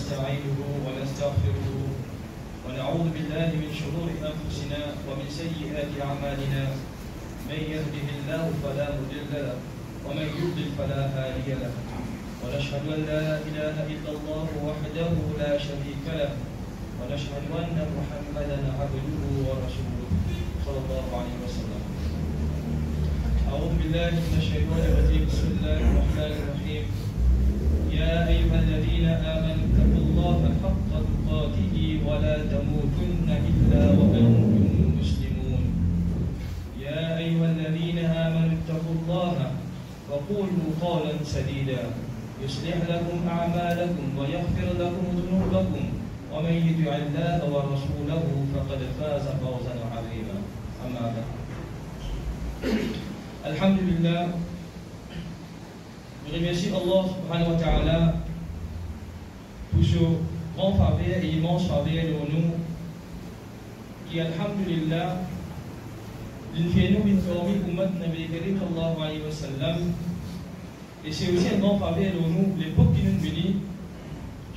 ونستعينه ونستغفره ونعوذ بالله من شرور أنفسنا ومن سيئات أعمالنا من يهده الله فلا مضل له ومن يضلل فلا هادي له ونشهد أن لا إله إلا الله وحده لا شريك له ونشهد أن محمدا عبده ورسوله صلى الله عليه وسلم. أعوذ بالله من الشيطان الرجيم. بسم الله الرحمن الرحيم. يا أيها الذين آمنوا اتقوا الله حق تقاته ولا تموتن إلا وأنتم مسلمون. يا أيها الذين آمنوا اتقوا الله وقولوا قولا سديدا يصلح لكم أعمالكم ويغفر لكم ذنوبكم ومن يطع الله ورسوله فقد فاز فوزا عظيما. أما بعد. Alhamdulillah, je remercie Allah subhanahu wa ta'ala pour ce grand faveur et immense faveur de nous qui, alhamdulillah, il fait nous une famille ummat Nabi Karim sallallahu alayhi wa sallam. Et c'est aussi un grand faveur de nous, l'époque qui nous bénit.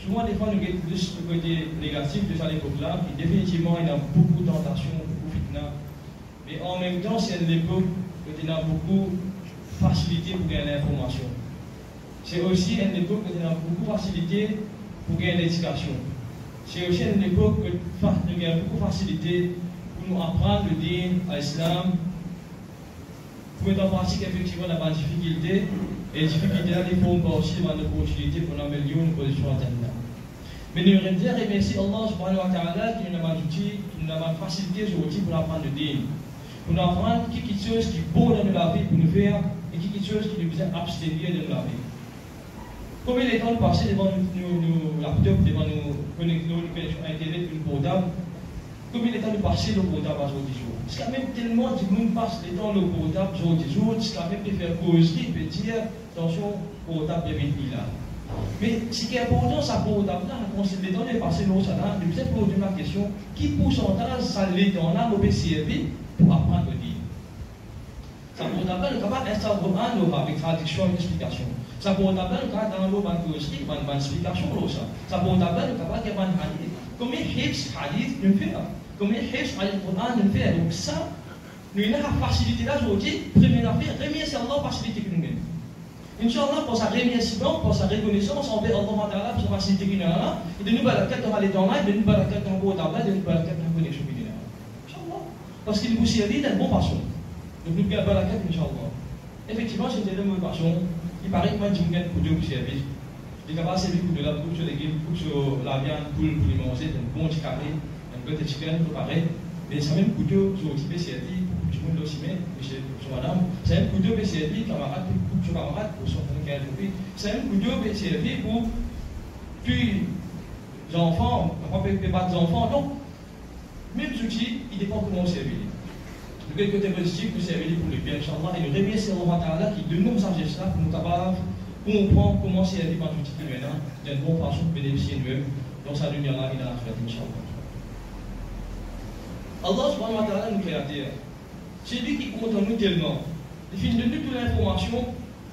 Souvent, des fois, nous avons plus le côté négatif de cette époque-là, et définitivement, il y a beaucoup de tentations, beaucoup de fitna. Mais en même temps, c'est une époque où il y a beaucoup de facilité pour gagner l'information. C'est aussi une époque où il y a beaucoup de facilité pour gagner l'éducation. C'est aussi une époque où il y a beaucoup de facilité pour nous apprendre le din à l'islam, pour mettre en pratique effectivement la difficulté. Et les difficultés là, il faut aussi avoir une opportunité pour améliorer une position à terme. Mais nous aimerions bien remercier Allah subhanahu wa ta'ala qui nous a facilité aujourd'hui pour apprendre le din. Pour nous apprendre quelque chose qui est beau dans la vie pour nous faire et quelque chose qui nous fait abstenir de la vie. Combien de temps nous passons devant nos laptops, devant nos connexions Internet, une portable? Combien de temps nous passons le portable à aujourd'hui? Parce qu'il y a même tellement de monde passe le temps le portable aujourd'hui, c'est quand même de faire causerie, de dire attention, portable est vite là. Mais ce qui est important, c'est pour le temps de passer l'eau, ça là, de peut-être poser la question, qui pourcentage ça l'est dans là, nous servir pour apprendre le dire. Ça pour le temps, le travail Instagram avec traduction et explication. Ça pour le temps, le travail dans l'eau, une explication, ça pour le temps, le travail qui est un hadith. Combien de hadith nous fait? Combien de hadith Coran nous fait? Donc ça, nous avons la facilité là aujourd'hui, première affaire, remercier Allah pour la facilité que nous avons. Inch'Allah, pour sa remerciement, pour sa reconnaissance envers Allah pour sa facilité que nous avons, et de nous balaquer dans les temps là, de nous balaquer dans le portable, de nous balaquer dans la connexion que nous avons. Inch'Allah. Parce qu'il nous servit d'une bonne façon. Donc nous avons balaquer, Inch'Allah. Effectivement, c'était une bonne façon. Il paraît que moi, je me pour Dieu pour servir. Il n'y a pas assez de la coupe sur les légumes, coupe sur la viande, pour les manger, un bon petit carré, un peu de chicken, préparé. Mais ça même couteau sur le type servi, tout le monde aussi, mais monsieur, madame, c'est un couteau qui est servi, camarade, pour camarade, pour son frère, c'est un couteau qui est servi pour tuer les enfants, pour ne pas battre les enfants. Donc, même ce outil, il dépend comment on servir. Le côté positif, nous servir pour le bien, Inch'Allah, et nous remercions Allah qui donne nous sagesse là pour nous capables comprendre comment servir par tout petit maintenant, d'une bonne façon pour bénéficier de nous-mêmes dans sa lumière là et dans la fête, Inch'Allah. Allah subhanahu wa ta'ala nous créateur. C'est lui qui compte en nous tellement. Il fait de nous toute l'information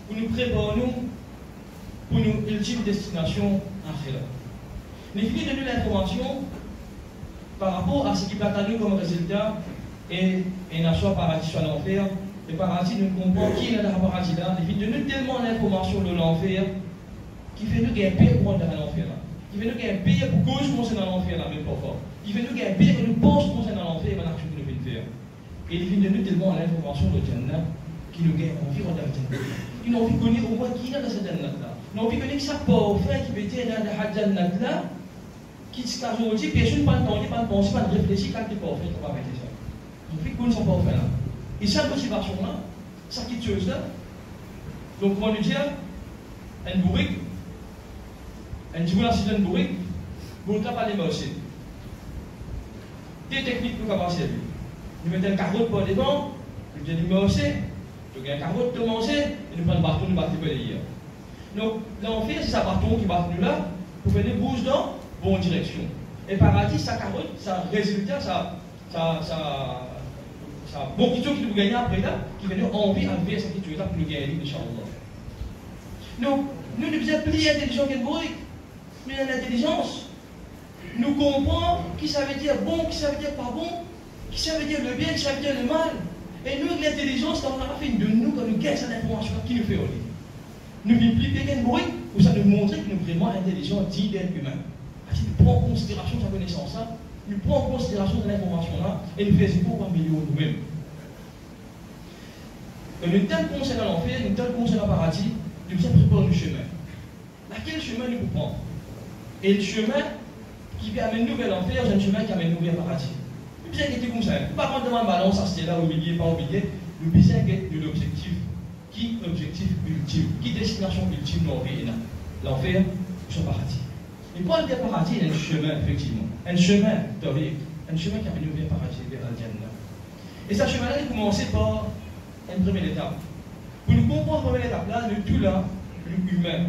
pour nous préparer pour nos ultimes destinations akhira. Il fait de nous l'information par rapport à ce qui peut à nous comme résultat et un soit paradis soit l'enfer. Le paradis, nous comprenons qui est dans le paradis là. Il fait de nous tellement l'information de l'enfer qui fait nous gagner paix pour entrer dans l'enfer là. Qui fait nous gagner paix pour cause qu'on dans l'enfer là, même parfois. Qui fait nous gagner paix que nous pensons qu'on dans l'enfer et l'action que nous venons faire. Et il fait de nous tellement l'information de Jannah qui nous gagne envie de regarder Jannah. Qui nous envie de connaître au moins qui est dans cette Jannah là. Nous envie de connaître ça pour faire qui peut être dans la Jannah là. Qui se cache aujourd'hui, personne pas de temps, pas de penser, pas de réfléchir, quand tu peux faire, tu vas mettre ça. Donc, il faut qu'on s'en faire là. Et cette motivation-là, ça quitte chose là. Donc, comment nous dire, un bourrique, un jour c'est un bourrique, vous ne pas les aussi. Des techniques pour capable servir. Nous mettons une carotte pour devant, nous mettons une aussi, nous avons une carotte pour manger, et nous prenons le bâton, nous battons pour les. Donc, l'enfer, c'est ce bâton qui bat nous là, pour faire des bouches dans bonne direction. Et paradis, sa carotte, ça résultat, ça bon petit qui nous gagne après là, qui va nous envie d'enlever cette situation là pour nous gagner, Inch'Allah. Donc, nous devons plus intelligents que le bruit. Nous avons l'intelligence. Nous comprenons qui ça veut dire bon, qui ça veut dire pas bon, qui ça veut dire le bien, qui ça veut dire le mal. Et nous, l'intelligence, quand on a fait de nous, quand nous gagnons cette information, qui nous fait aller. Nous vivons plus bien bruit pour ça nous montrer que nous sommes vraiment intelligents, dignes d'être humains. Parce que nous prenons en considération sa connaissance-là, nous prenons en considération cette information-là, et nous faisons pour améliorer nous-mêmes. Nous tel conseil dans l'enfer, nous tel conseil dans le paradis, nous sommes préparés le chemin. Laquelle chemin nous prend? Et le chemin qui amène nous vers l'enfer, c'est un chemin qui amène nous vers le paradis. Nous bien être comme ça. Pas prendre dans la balance, ça c'est là, oublier, pas oublier. Nous bien être de l'objectif. Qui objectif ultime? Qui destination ultime dans la vie? L'enfer ou le paradis? Et pour aller vers le paradis, il y a un chemin, effectivement. Un chemin théorique. Un chemin qui amène nous vers le paradis, vers l'Aldiana. Et ce chemin-là, il commence par une première étape. Pour nous comprendre la première étape-là, nous tout là, nous humains.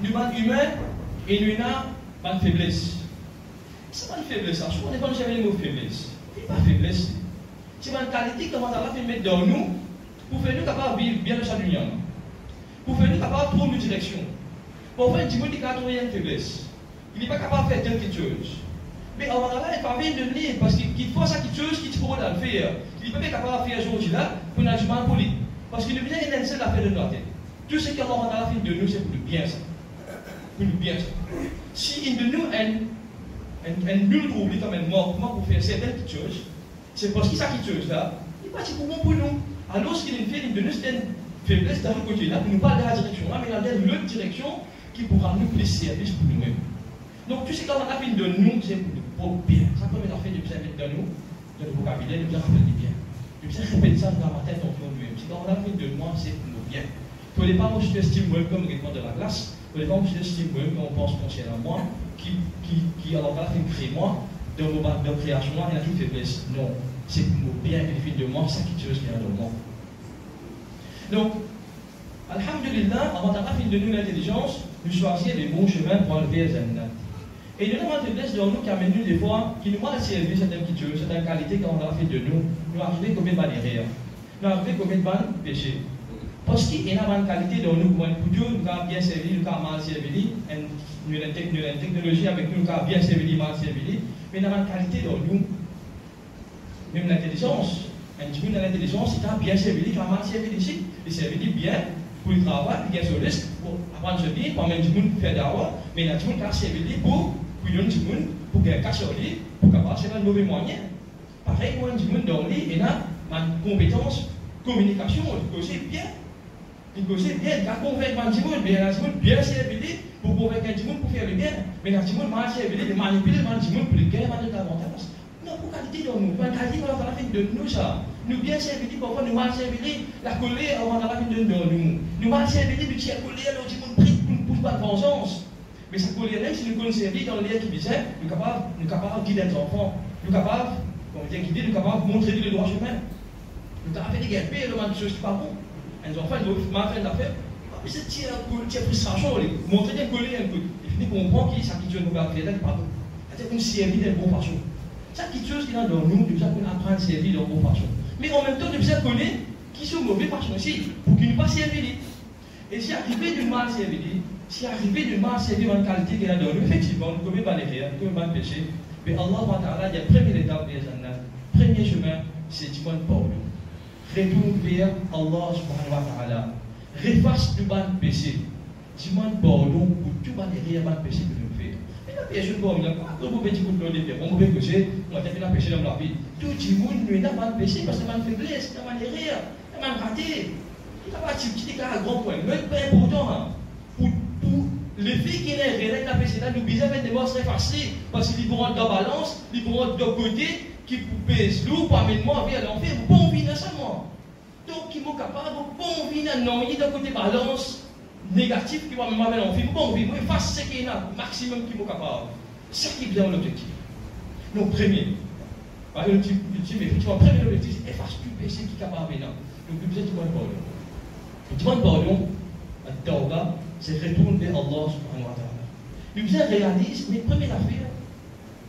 Nous sommes humains et nous avons une faiblesse. C'est pas une faiblesse, je ne connais pas jamais le mot faiblesse. Ce n'est pas faiblesse. C'est une qualité que Allah fait mettre dans nous pour faire nous capables de vivre bien le salut. Pour faire nous capables de prendre une direction. Pour faire du monde qui a trouvé une faiblesse. Il n'est pas capable de faire telle chose. Mais Allah n'est pas bien de venir parce qu'il faut ça quelque chose qui pourrait le faire. Il n'est pas capable de faire ce jour-là pour un agissement poli. Parce qu'il ne vient qu'une seule affaire de notre tête. Tout ce qu'Allah a fait de nous, c'est pour le bien ça. Pour le bien ça. Si il de nous un nul trouble comme un mort pour faire certaines choses, c'est parce qu'il sait quelque chose là, il n'est pas si bon pour nous. Alors ce qu'il fait, il de nous c'est une faiblesse dans le côté là, pour nous parler de la direction là, mais dans une autre direction qui pourra nous plus service pour nous-mêmes. Donc tout ce qu'Allah a fait de nous, c'est pour le bien. Ça comme il a fait de bien dans nous, dans le vocabulaire, de bien rappeler bien. De bien répéter ça dans ma tête en nous-mêmes. Si qu'Allah a fait de moi, c'est pour nous bien. Il ne faut pas que je t'estime comme répondre de la glace. Il ne faut pas que je t'estime comme on pense concernant moi, qui alors va faire créer moi, dans mon bac de création, il y a toute faiblesse. Non, c'est pour nous bien qu'il fait de moi, c'est quelque chose qui est dans moi. Donc, alhamdulillah, avant d'avoir fait de nous l'intelligence, nous choisissons les bons chemins pour enlever les animaux. Et nous avons une faiblesse dans nous qui amène nous des fois, qui nous a servi certaines petites choses, certaines qualités qu'on a fait de nous, nous arriver combien de barrières, nous arriver combien de péchés. Parce qu'il y a une qualité dans nous, pour Dieu, nous avons bien servi, nous avons mal servi, nous avons une technologie avec nous, nous avons bien servi, mal servi, mais nous avons une qualité dans nous, même l'intelligence. Un petit peu de l'intelligence, il a bien servi, il a mal servi ici, il servi bien pour le travail, bien sur le risque, pour apprendre ce vie, pour même du monde faire d'avoir, mais il a tout le monde qui a servi pour donner du monde, pour qu'il y ait un cas sur lui, pour qu'il y ait un mauvais moyen. Pareil, moi, du monde dans lui, il a une compétence, communication, il cause bien. Il cause bien, il a convaincu du monde, mais il a du monde bien servi pour convaincre du monde pour faire le bien, mais il a du monde mal servi, de manipuler du monde pour le gagner davantage. Non, pour qualité dans nous, pour qualité qu'on a fait de nous ça. Nous bien servis, parfois nous mal servis, la colère, on a fait de nous. Nous mal servis, nous tiens colère, nous disons pris pour ne pas de vengeance. Mais cette colère, si nous connaissons servi dans l'air qui visait, nous sommes capables de guider les enfants. Nous sommes capables, comme dire guider, nous sommes capables de montrer le droit chemin. Nous sommes capables de faire des guerres, des choses qui ne sont pas bonnes. Les enfants, ils doivent mal faire l'affaire. Mais c'est une frustration, montrer des colères un peu. Et puis, on comprend qui ça qui tue nous faire, c'est pas bon. C'est une servir de bonne façon. C'est quelque chose qui est dans nous, nous devons apprendre à servir de bonne façon. Mais en même temps, nous devons connaître qui sont mauvais façon aussi, pour qu'ils ne pas servir. Et si arrivé de mal servir, si arrivé de mal servir dans la qualité qu'il a dans nous, effectivement, nous ne pouvons pas les faire, nous ne pouvons pas le pécher. Mais Allah, il y a la première étape des années. Le premier chemin, c'est du bon pardon. Retourne vers Allah subhanahu wa ta'ala. Refasse du bon péché. Du bon pardon pour tout le réel péché que nous faisons. Et je ne sais pas, on peut petit coup de l'eau, on peut pécher, on va faire péché dans la vie. Tout le monde n'a pas de péché parce que c'est une faiblesse, c'est une erreur, c'est une raté. Il n'y a pas de petit cas à grand point. Mais pas important. Pour les filles qui n'ont rien de la péché, nous besoin de des morts très faciles parce qu'ils vont dans la balance, ils vont de côté, qui pèsent lourd pour amener moi vers l'enfer, vous ne pouvez pas vivre seulement. Donc, ils sont capables, vous ne pouvez pas vivre non, il y a de côté balance. Négatif qui va me mettre en film, bon, oui, moi, face ce qu'il y a, maximum qui est capable. C'est ce qui est bien l'objectif. Donc, premier, ultime, effectivement, premier objectif, c'est effacer tout péché qui est capable maintenant. Donc, le deuxième, demande pardon. Le demande pardon, la tawba, c'est retourner vers Allah subhanahu wa ta'ala. Le deuxième réalise, mais première affaire,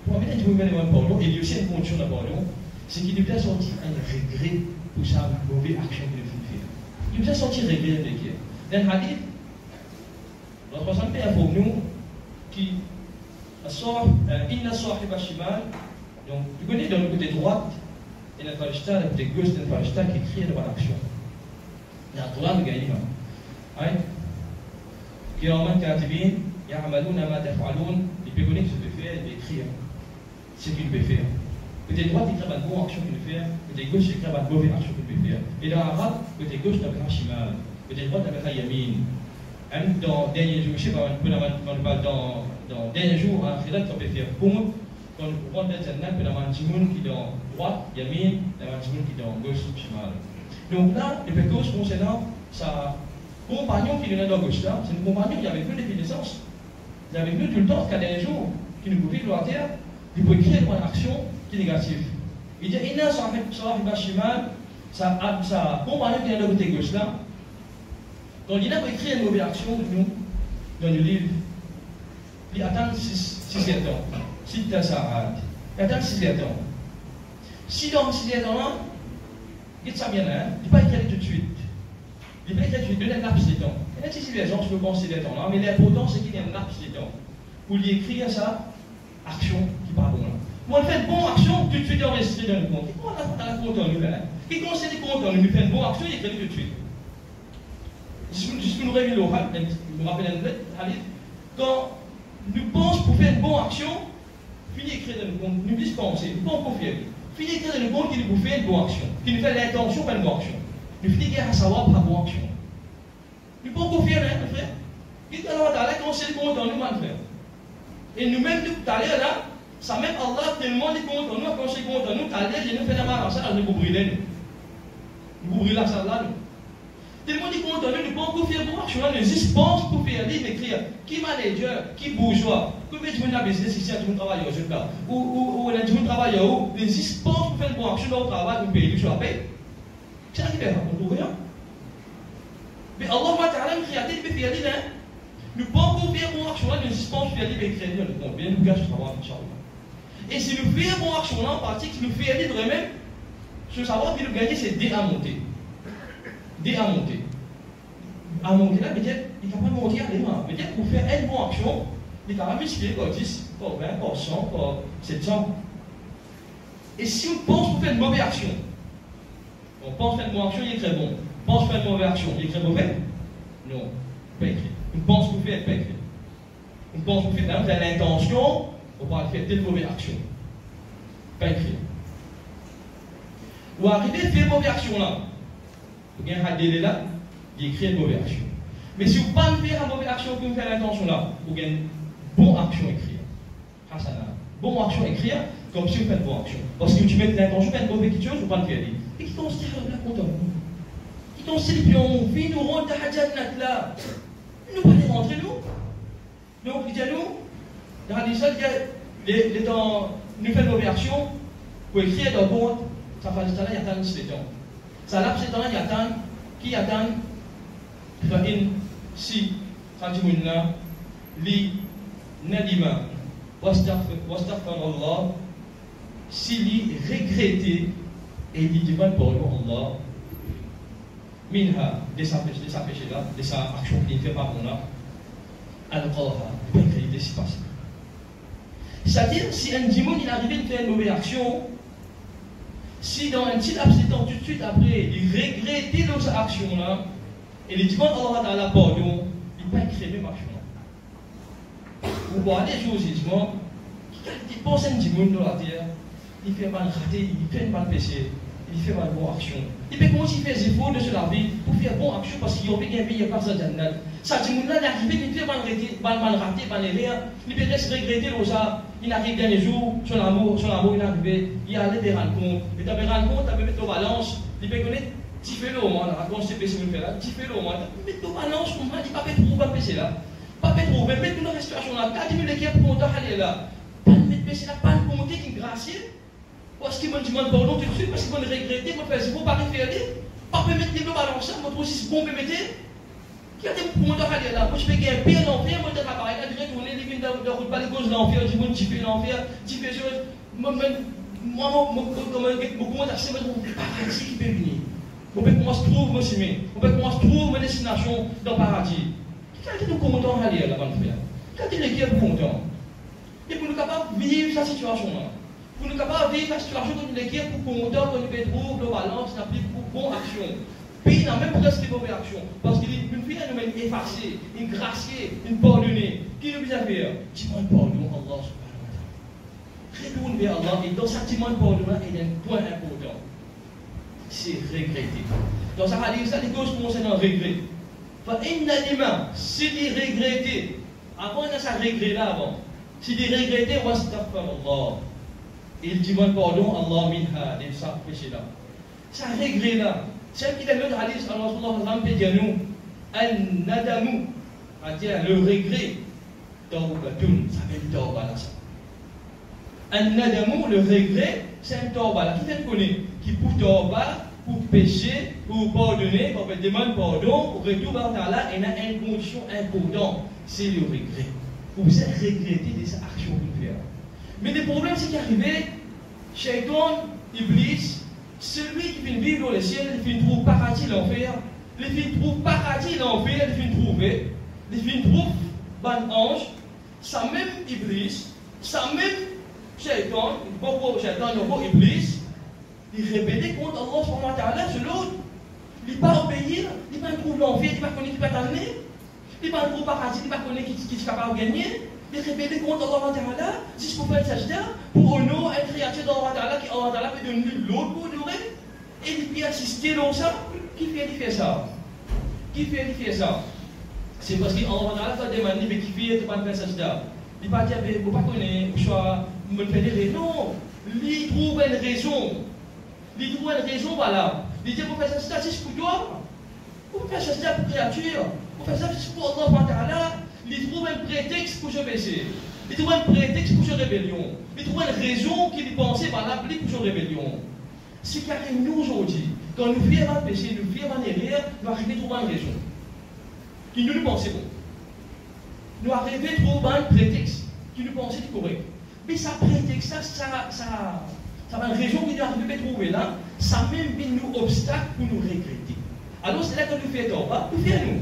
pour amener un demande pardon, et il y a aussi une condition de pardon, c'est qu'il doit sortir un regret pour sa mauvaise action qu'il a fait. Il doit sortir un regret de qui. Dans le hadith, notre santé pour nous, qui inna sahib al-shimal, donc tu connais dans le côté droit, il y a un farishta, le côté gauche, il y a un farishta qui écrit de bonne action. Il y a un Quran de Gaïma. Kiraman katibin, ya'maluna ma taf'alun, il peut connaître ce qu'il peut faire, il peut écrire ce qu'il peut faire. Côté droit, il écrit une bonne action qu'il peut faire, côté gauche, il écrit une mauvaise action qu'il peut faire. Et dans l'arabe, côté gauche, il y a shimal, côté droit, il y a yamin. Dans dernier jour, je sais pas, dans dernier jour, en fait, on peut faire compte, quand on rentre dans le Jannah, il y a un timoun qui est dans droite, yamin, il y a un timoun qui est dans gauche, shimal. Donc là, il peut cause concernant sa compagnon qui est dans gauche là, c'est une compagnon qui est avec nous depuis naissance. Il est avec nous tout le temps, jusqu'à dernier jour, qui nous couvre gloire à terre, il peut créer une action qui est négative. Il dit, inna sahib shimal, sa compagnon qui est dans le côté gauche là, donc il a écrit une mauvaise action nous, dans le livre. Il attend 6 ans. Si tu as ça, il attend 6 ans. Si dans 6 ans là, il ça bien là, il ne peut pas écrire tout de suite. Il peut écrire tout de suite, il y a un laps de temps. Il y a 6 ans, je peux penser des temps là, mais l'important c'est qu'il y a un laps de temps pour lui écrire sa action qui part bon là. Moi, on fait une bonne action, tout de suite enregistré dans le compte. Qui compte dans le compte en nous là? Qui conseille les comptes en nous? Il fait une bonne action, il écrit tout de suite. Jusqu'à nous révéler au hadith, je me rappelle un hadith, quand nous pensons pour faire une bonne action, finir d'écrire dans le compte, nous dispenser, nous ne pouvons pas faire. Finir d'écrire dans le compte qui nous fait une bonne action, qui nous fait l'intention pour une bonne action. Nous finissons à savoir pour la bonne action. Nous ne pouvons pas faire, hein, mon frère. Qui est alors là, conseille le compte en nous, mon frère. Et nous-mêmes, tout à l'heure là, ça même Allah tellement dit compte en nous, conseille le compte en nous, tout à l'heure, il nous fait la marche, ça, nous brûler. Nous brûler la salle là, nous. Tellement dit qu'on donne, nous pouvons faire bon action, nous dispense pour faire lire, écrire. Qui manager, qui bourgeois, combien de gens ont business ici, tout le monde travaille au là, ou les gens travaillent où, nous dispense pour faire bon action dans le travail, nous payons sur la paix. C'est ça qui fait, on ne trouve rien. Mais Allah Ta'ala nous crée, il peut faire lire, nous pouvons faire bon action, nous dispense pour faire lire, écrire, nous pouvons bien nous gâcher le travail, Inch'Allah. Et si nous faisons bon action là, en pratique, si nous faisons lire vraiment, ce savoir que nous gagnons, c'est dé à monter. À monter. À monter là, peut-être, il est capable de monter à l'élément. Peut-être pour faire une bonne action, il est capable de multiplier par 10, par 20, par 100, par 700. Et si on pense pour faire une mauvaise action, on pense faire une bonne action, il est très bon. On pense faire une mauvaise action, il est très mauvais? Non, pas écrit. On pense pour faire, pas écrit. On pense pour faire, dans l'intention, on va faire telle mauvaise action. Pas écrit. Ou arriver à faire une mauvaise action là. Vous avez un délai là, il écrit une mauvaise action. Mais si vous ne pouvez pas faire une mauvaise action pour faire l'intention là, vous avez une bonne action écrire. Bonne action écrire, comme si vous faites une bonne action. Parce que tu mets l'intention, tu fais une mauvaise chose, vous ne pouvez pas le faire. Et qui t'en sert là contre nous? Qui t'en sert puis on vit nous rendre à Jannat là? Nous ne pouvons pas rentrer nous. Donc il dit à nous, dans les seuls les temps, nous faisons une mauvaise action, pour écrire dans le bon, ça fait ça là, il y a tant de temps. Ça là, c'est il y a tant qui attend si Khatimouna li nadima wastaghfirullah si li regretté et li demande pardon Allah minha de sa péché là, de sa action qui ne fait pas bon là, al-qaha, il peut créer si passé. C'est-à-dire, si un démon il arrive à faire une mauvaise action, si dans un petit laps de temps, tout de suite après, il regrettait dans cette action-là, et il demande à Allah Ta'ala pardon, il peut créer même action. Vous voyez les choses, il pense à un démon dans la terre, il fait mal raté, il fait mal péché, il fait mal bonne action. Il peut commencer à faire des efforts de la vie pour faire bonne action parce qu'il y a un pays, il n'y a pas de jannat. Ça, démon-là, il arrive, il fait mal raté, mal erré, il peut rester regretter dans ça. Il arrive dernier jour, son amour, il arrive, il allait te rendre compte. Il t'a rendre compte, il mettre en balance, il peut connaître, tu fais le moment, quand c'est péché, vous le faites là, tu fais le moment, il met en balance, il ne pas trop, pas péché là. Pas trop, mais mettre dans la respiration là, 4 minutes qui est pour monter aller là. Pas mettre péché là, pas pour monter qui est gracieux. Parce qu'il me demande pardon tout de suite, parce qu'il me regretter, il me fait, il ne faut pas refaire, pas mettre les deux balances, il me trouve si c'est bon, mettre. Qui a des pour monter aller là, moi je fais un pire l'enfer, moi je travaille là, je vais tourner les vignes de route, pas les gauches l'enfer, je vais tiper l'enfer, tiper chose. Moi, comment d'accès, moi, je paradis qui peut venir. On peut comment se trouve, moi, on peut comment se trouve ma destination dans le paradis. Qui a été nous commandant aller là, mon frère? Quand il est pour content. Et pour nous capables de vivre cette situation-là. Pour nous capables de vivre la situation quand il est pour content, quand il peut trouver le balance, il applique pour bonne action. Puis il n'a même presque pas bonne action. Parce qu'il est une fille, elle nous met effacée, une graciée, une pardonnée. Qui nous vient faire? Dis-moi pardon, Allah subhanahu wa ta'ala. Retourne vers Allah et dans ce sentiment de pardon-là, il y a un point important. C'est regretter. Dans sa hadith, ça dit que je commence à regret. Si il regrettait, avant il y a ça regret là avant. Si il regrettait, wastaghfirullah. Il demande pardon, Allah minha, de ça péché là. Ça regret là. C'est qui a le hadith, Allah sallallahu alayhi wa sallam, nous, al-nadamu, c'est-à-dire le regret, tawbatun, ça fait tawba là ça. Al-nadamu, le regret, c'est un tawba là. Qui te connaît? Qui pour tawba, pour pécher, pour pardonner, pour demander pardon, pour retour vers Allah, il y a une condition importante, c'est le regret. Vous regretter de cette action que vous faites. Mais le problème, c'est qu'arrivé, Shaitan, Iblis, celui qui vient vivre dans le ciel, il vient trouver paradis l'enfer, il vient trouver paradis l'enfer, il vient trouver ban ange, ça même Iblis, ça même Shaitan, beaucoup Shaitan, beaucoup Iblis, il rébellait contre Allah subhanahu wa ta'ala, c'est l'autre. Il ne va pas obéir, il ne va pas trouver l'enfer, il ne va pas connaître qui va t'amener, il ne va pas trouver paradis, il ne va pas connaître qui est capable de gagner. Il rébellait contre Allah subhanahu wa ta'ala, si je peux faire un sajda, pour honorer une créature d'Allah ta'ala, qui Allah ta'ala peut donner l'autre pour honorer, et il peut assister dans ça. Qui fait ça? Qui fait ça? C'est parce qu'Allah ta'ala va demander, mais qui fait pas faire sajda? Il ne va pas dire, vous ne pas connaître, ou soit, me faire des raisons. Non, il trouve une raison. Il trouve une raison valable. Il dit, vous faites ça, c'est pour toi. Vous faites ça pour créature. Vous faites ça pour Allah ta'ala. Il trouve un prétexte pour se baisser. Il trouve un prétexte pour se rébellion. Il trouve une raison qu'il pensait valable pour se rébellion. Ce qui arrive nous aujourd'hui, quand nous faisons un péché, nous faisons un erreur, nous arrivons à trouver une raison. Qui nous pensait bon. Nous arrivons à trouver un prétexte qui nous pensait correct. Mais ça prétexte, ça va une raison qui nous arrive à trouver là, ça même mis nous obstacle pour nous regretter. Alors c'est là que nous faisons tort, nous faisons nous.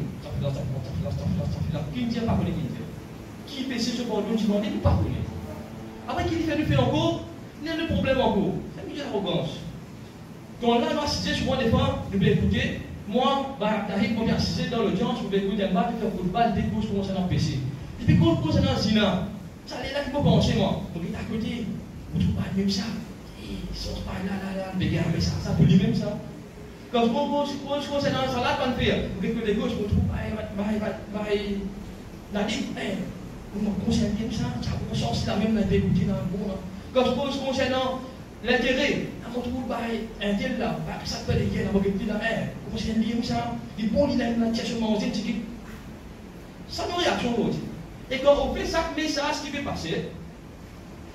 Qui ne dit pas connaître qui fait ce pardon, tu m'en dis, nous pas connaître. Après qu'il fait nous faire encore, il y a un problème encore. C'est une arrogance. Quand là, nous assistons souvent des fois, nous pouvons écouter, moi, Tahib, quand j'ai assisté dans l'audience, vous pouvez écouter un bar, faire football, des causes concernant PC. Et puis, quand concernant Zina, ça allait là qu'il faut penser, moi. Donc, il est à côté, vous ne trouvez pas même ça. Ils sont pas là, mais regardez ça pour lui-même ça. Quand je concernant ça, là, pas de faire. Vous pouvez écouter des causes, vous trouvez pas, la dit, vous concernez ça, ça vous sens la même, la écouter dans le bon. Quand je concernant l'intérêt, on trouve un tel là, ça peut aller, on va dire, vous concernez ça, il bon, il a une matière manger, ça nous réaction aussi. Et quand on fait chaque message qui peut passer,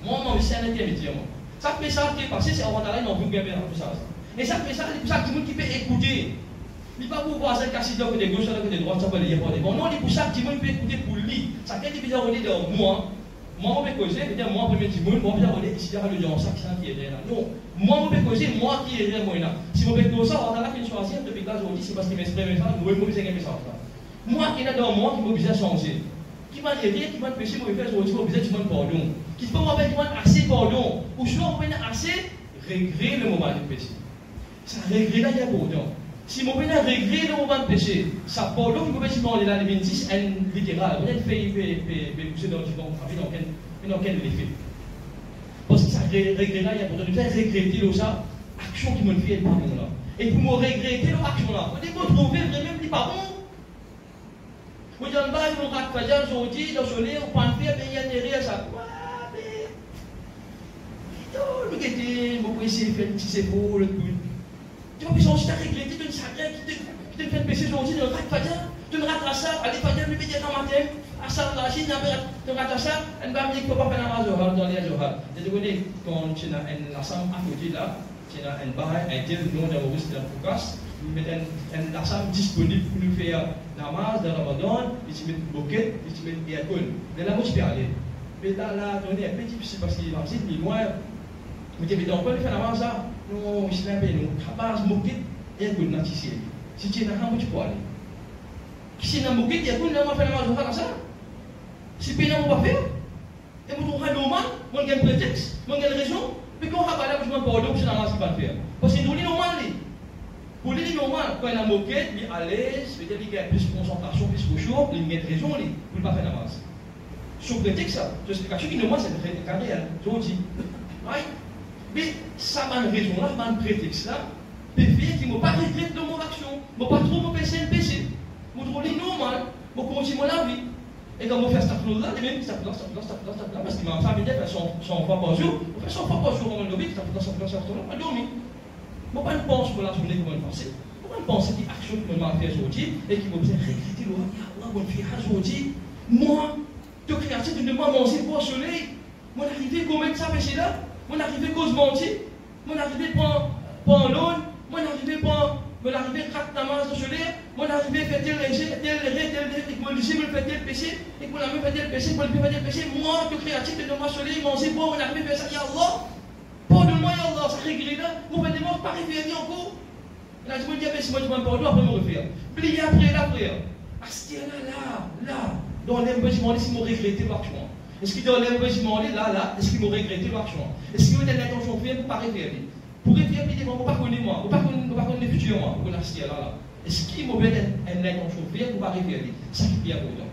moi, c'est un intermédiaire. Chaque message qui est passé, c'est en retard, non, vous gagner dans tout ça. Et chaque message, chaque monde qui peut écouter. Il ne va pas pouvoir faire casser d'un côté gauche, d'un côté droit, ça va aller pour des bons. Non, il pour chaque monde qui peut écouter pour lui. Ça peut être bizarre de moi. Moi, on peut causer, c'est-à-dire moi, premier petit monde, moi, on peut dire ici, il y a l'audience, ça qui est là. Non, moi, on peut causer, moi qui est moi là. Si vous faites ça, on va là qu'il choisir depuis là aujourd'hui, c'est parce qu'il m'exprime ça, vous pouvez me message là. Moi qui est là dans moi, qui m'a besoin de changer. Qui va dire, qui va pécher, moi, faire aujourd'hui, moi, besoin de pardon. Qui peut m'avoir assez pardon. Ou soit on peut assez regret le moment du péché. Ça regret là, il y a pardon. Si mon père regret le moment de péché, ça pardon qui peut être dans les 26, un littéral. On a fait pousser dans du bon travail, dans quel effet. Parce que ça regret là, il y a pardon. Il faut regretter ça, action qui me fait le pardon là. Et pour me regretter l'action là, on est pour trouver vraiment les parents. Vous dites, on va faire aujourd'hui, dans ce lit, on peut faire, mais il y a des rires, ça. Vous pouvez essayer de faire un petit épaule, tu vas penser à regretter, tu ne sais rien, qui te fait pécher aujourd'hui, tu ne rates pas bien, tu ne rates pas ça, allez pas bien, mais dire dans matin, à ça, la Chine, tu ne rates pas ça, elle va me dire qu'il ne faut pas faire la Zohar dans les Zohar. Tu connais, quand tu as un ensemble à côté là, tu as un bar, un tel nom de Maurice de la Foucasse, ils mettent un ensemble disponible pour nous faire namaz, dans Ramadan, ils mettent une boquette, ils mettent des alcools. Mais là, moi, je peux aller. Mais là, on est un peu difficile parce qu'il est marché, mais moi, vous dites, mais on peut faire namaz ça? Non, je ne sais pas, nous, capaz, moquette, et un coup de natissé. Si tu es dans un tu peux aller. Si tu es dans moquette, il y a un coup de namaz, faire namaz, on va faire ça. Si pénal, on va faire. Et vous trouvez normal, on a un prétexte, on a une raison, mais quand on va parler, je m'en parle, c'est dans ce qu'il va faire. Parce que c'est normal. Pour lui, normal, quand il a moquette, il est à l'aise, peut-être qu'il y a plus de concentration, plus de chaud, il y a une raison, il ne peut pas faire la masse. Sur prétexte, ça, l'explication qui normal, c'est le carré, je vous dis. Mais ça m'a une raison là, m'a un prétexte là, peut faire qu'il ne m'a pas regretté de mon action, je ne pas trop me passer un péché. Je trouve normal, je continue la vie. Et quand on fait cette chose-là, et même ça place, parce qu'il m'a fait 100 fois par jour, on fait 100 fois par jour, on va dormir, ça place, on va dormir. Je ne pense pas pour la journée comme on pensait. Je ne pense que l'action que je vais faire aujourd'hui et qui me fait regretter le Allah, je vais faire aujourd'hui. Moi, de créatif de ne pas manger pour le soleil, je suis arrivé à commettre ça péché-là, je suis arrivé à cause mentir, je suis arrivé à prendre l'eau, je suis arrivé à craquer la masse de soleil, je suis arrivé à faire tel régé, et que je me fais tel péché, et que je me fais tel péché, moi, de créatif de ne pas soleil, manger pour, je suis arrivé à faire ça, ya Allah. Pardonne-moi, ya Allah, ça régresse là, mon fait des morts, pas réveillé encore. Là, je me dis, si moi je m'en pardonne, après me refaire. Plier après la prière. Ah, c'est là, dans l'embêtement, si m'ont regretté l'action. Est-ce qu'il dans l'embêtement, là, est-ce qu'ils m'ont regretté l'action? Est-ce qu'il y a une intention de faire pour ne pas réveiller? Pour réveiller, il dit, on ne pas connaître moi, on ne pas connaître le futur, moi, pour connaître là. Est-ce qu'il m'a une intention de faire pour ne pas réveiller? Ça qui est bien pour nous.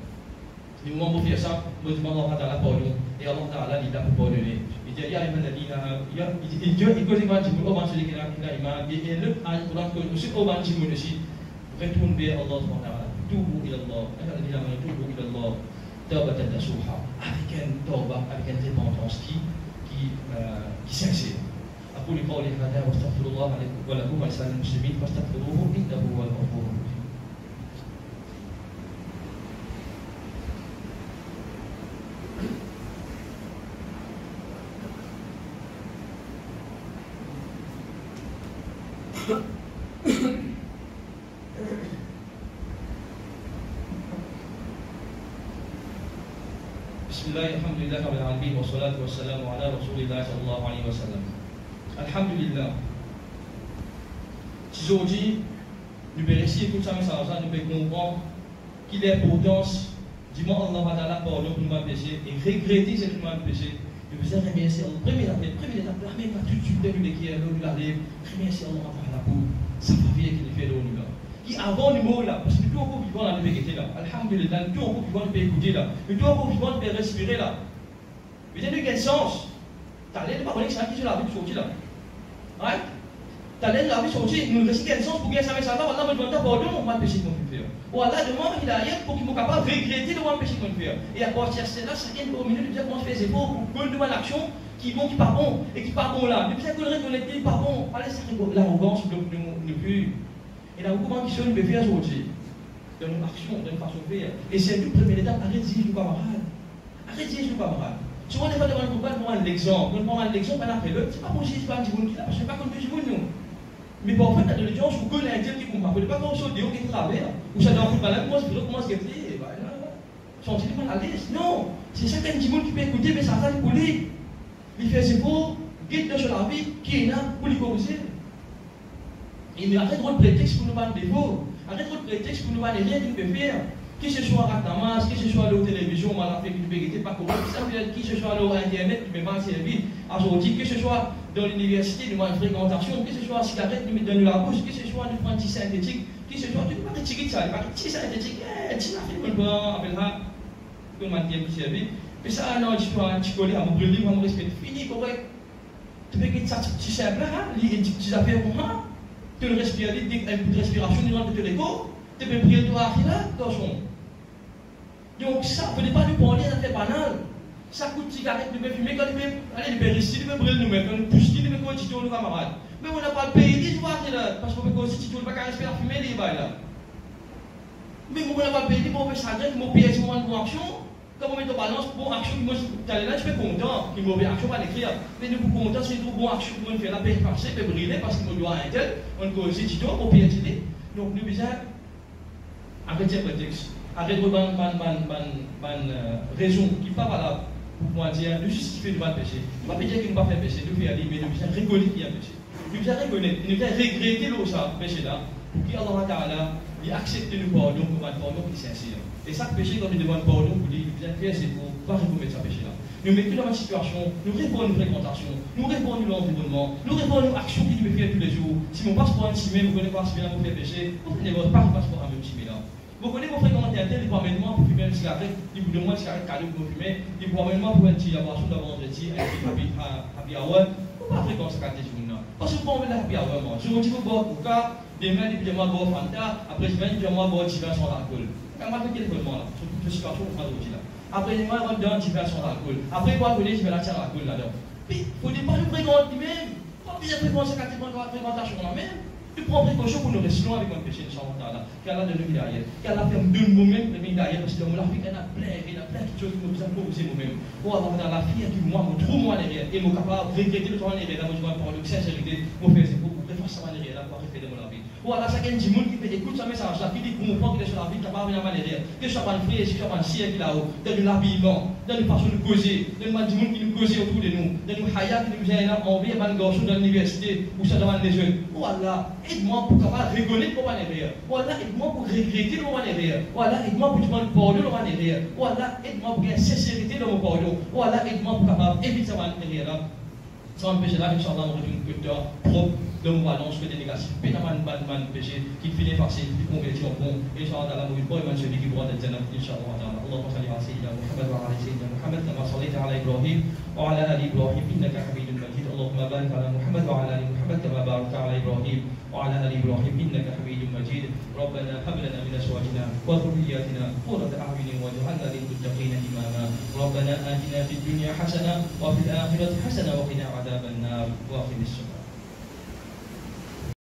Et au moment où on fait ça, on demande à Allah pardon. Et Allah Ta'ala dit là pour pardonner. Il dit, il y a un Dieu, il cause qu'il va dire, on va se dire qu'il a iman, et le Coran que aussi, on va dire aussi, retourne vers Allah Ta'ala, toubu ila Allah, il a dit, toubu ila Allah, tawbatan nasuha, avec un tawbah, avec une repentance qui sincère. أقول قولي هذا واستغفر الله ولكم ولسائر المسلمين فاستغفروه إنه هو الغفور الرحيم. بسم الله الحمد لله رب العالمين والصلاة والسلام على رسول الله صلى الله عليه وسلم. Alhamdulillah. Si aujourd'hui, nous pouvons réussir tout ça, nous pouvons comprendre qu'il est l'importance du mot Allah va dans la pardon pour nous péché et regretter ce que nous avons péché. Nous pouvons remercier Allah. Première étape, la même pas tout de suite de lui qui est là, nous l'allez, remercier Allah va pour sa famille qui nous fait là, nous là. Qui avant le mot là, parce que nous encore vivants là, nous pouvons là. Alhamdulillah, nous encore vivants, nous pouvons écouter là. Nous encore vivants, nous pouvons respirer là. Vous avez quel sens? T'as l'air de pas connaître ça qui est la vie sortie là. Right? T'as l'air de la vie sortie, nous avons quel sens pour gagner ça, mais ça va, Allah me demande pardon, on va pécher qu'on fait. Ou Allah demande qu'il a rien pour qu'il soit capable de regretter de voir pécher qu'on fait. Et à partir de cela, ça vient pour minute de dire comment je fais des efforts pour que nous l'action qui vont, qui pas bon, et qui pas bon là. Depuis ça, qu'on reconnaît qui pas bon, allez, ça l'arrogance ne plus. Et la recommandation nous peut faire aujourd'hui, dans nos actions, dans nos façons de faire. Et c'est une première étape, arrête de dire je ne suis pas malade. Arrête de dire je ne suis pas malade. Souvent, des fois, devant le combat, on prend l'exemple. On prend l'exemple, on après l'autre. C'est pas pour dire, c'est pas un petit qui là, parce que c'est pas comme du nous. Mais parfois, dans la religion, je connais un Dieu qui ne comprend pas. Il n'y a pas grand-chose de qui travaille. Ou ça doit être malade, moi, je commence à guetter. Sont-ils mal à l'aise? Non. C'est certains petits qui peuvent écouter, mais ça va pour lui. Il fait ses faux, guide sur la vie, qui est là pour lui corriger. Il met arrête de prétexte pour nous parler des faux. Arrête de prétexte pour nous parler rien qu'il peut faire. Qui ce soit à Ratamas, qui ce soit à la télévision, à la vérité, pas correct, qui ce soit à l'internet, qui me mal servi, à sortir, qui ce soit dans l'université, de ma fréquentation, qui ce soit à cigarette, de donner la bouche, qui ce soit de prendre synthétique, qui ce soit, tu ne peux pas retirer ça, pas retirer synthétique, tu n'as fait qu'on appellera, qu'on m'a dit, qui servi. Mais ça, non, tu dois, tu connais, à mon brûler, à mon respect, fini, correct. Tu peux que ça, tu sais, là, les petites affaires pour moi, tu le respires, une respiration, tu rentres de l'écho, tu peux prier toi à là, garçon. Donc ça, vous ne pouvez pas nous parler d'un fait banal. Ça coûte cigarette, nous pouvons fumer, quand nous pouvons aller nous ici, nous pouvons brûler nous-mêmes, quand nous poussons, nous pouvons continuer nos camarades. Mais on n'a pas le pays, tu vois, parce qu'on peut aussi, tu ne peux pas respirer la fumée, les bails là. Mais on n'a pas le pays, on peut s'adresser, on peut payer sur une bonne action. Comme on met en balance, bonne action, moi, tu es là, tu es content, qu'il mauvaise action, pas l'écrire. Mais nous, pour content, c'est une bonne action pour nous faire la paix passer, peut brûler, parce qu'on doit un tel, on peut aussi, tu dois, on peut payer. Donc nous, bizarre, arrêtez le prétexte. Arrête de raison qui n'est pas valable pour moi dire de justifier de mal péché. Ne pas dire qu'il ne pas faire péché, de faire aller, mais de bien reconnaître qu'il y a péché. De bien reconnaître, de bien regretter le péché là, pour qu'Allah Ta'ala il accepte nous pardon comme un pardon qui est sincère. Et ça, péché, quand il demande pardon, vous dites, bien clair, c'est pour ne pas recommettre ce péché-là. Nous mettons dans une situation, nous répondons à nos fréquentations, nous répondons à l'environnement, nous répondons aux actions qui nous fait tous les jours. Si mon passeport est timé, vous connaissez pas si bien vous faites péché, vous prenez votre passeport à même timé là. Vous connaissez vos fréquentations, il peut amènement pour fumer une cigarette, il vous demande une cigarette cadeau pour fumer, il peut amènement pour une petite boisson de vendredi, un petit happy hour. Vous ne pouvez pas fréquenter ce cas de jour. Parce que vous pouvez mettre la happy hour. Je vous dis que vous boire coca, demain, il peut moi boire Fanta, après demain, il peut moi boire diversion d'alcool. Quand on fait là, surtout que situation qu'on va là. Après, moi, on donne diversion d'alcool. Après, quoi, je vais la tirer l'alcool là-dedans. Puis, il faut pas nous fréquenter même. Pas bien fréquenter cette fréquentation là-même. Tu prends précaution pour nous rester loin avec un péché de Inch'Allah. Qu'Allah donne nous derrière. Qu'Allah fait de nous-mêmes, les derrière, parce que la vie, il y a plein de choses qui nous ont posé nous-mêmes. Pour avoir dans la vie, qui moi, me trouve moi derrière, et me capable de regretter le temps derrière, là, moi, je vais parler de sincérité, mon frère, c'est pour préférer ça derrière, là, pour arrêter de mon vie. Voilà, ça, il y a des gens qui écoute ce message, là, qui dit qu'on comprend qu'il est sur la vie, capable de venir derrière, que je suis pas frère, je suis pas sien qui là-haut, dans l'habillement, dans une façon de causer, dans des gens qui nous causent autour de nous, dans une haya qui nous vient là, on vient à un garçon dans l'université, ou ça devant les jeunes. Voilà, aide-moi pour capable rigoler pour aller derrière. Voilà, aide-moi pour regretter pour aller derrière. Voilà, aide-moi pour demander pardon pour aller derrière. Voilà, aide-moi pour gagner sincérité dans mon pardon. Voilà, aide-moi pour capable éviter ça derrière là. Sans péché là, Inch'Allah, on retrouve que temps propre de mon balance, que des négatifs. Puis, dans un péché qui finit facile, qui convertit en bon. Inch'Allah, la mouille, pas celui qui pourra être Jannah, Inch'Allah. Allahumma salli ala Sayyidina Muhammad wa ala Sayyidina Muhammad, kama sallaita ala Ibrahim wa ala ali Ibrahim, innaka Hamidun Majid. Allahumma barik ala Muhammad wa ala ali Muhammad, kama barakta ala Ibrahim wa ala ali Ibrahim, innaka Hamidun Majid. ربنا هب لنا من ازواجنا وذرياتنا قرة اعين واجعلنا للمتقين اماما ربنا آتنا في الدنيا حسنة وفي الآخرة حسنة وقنا عذاب النار واخر السنة.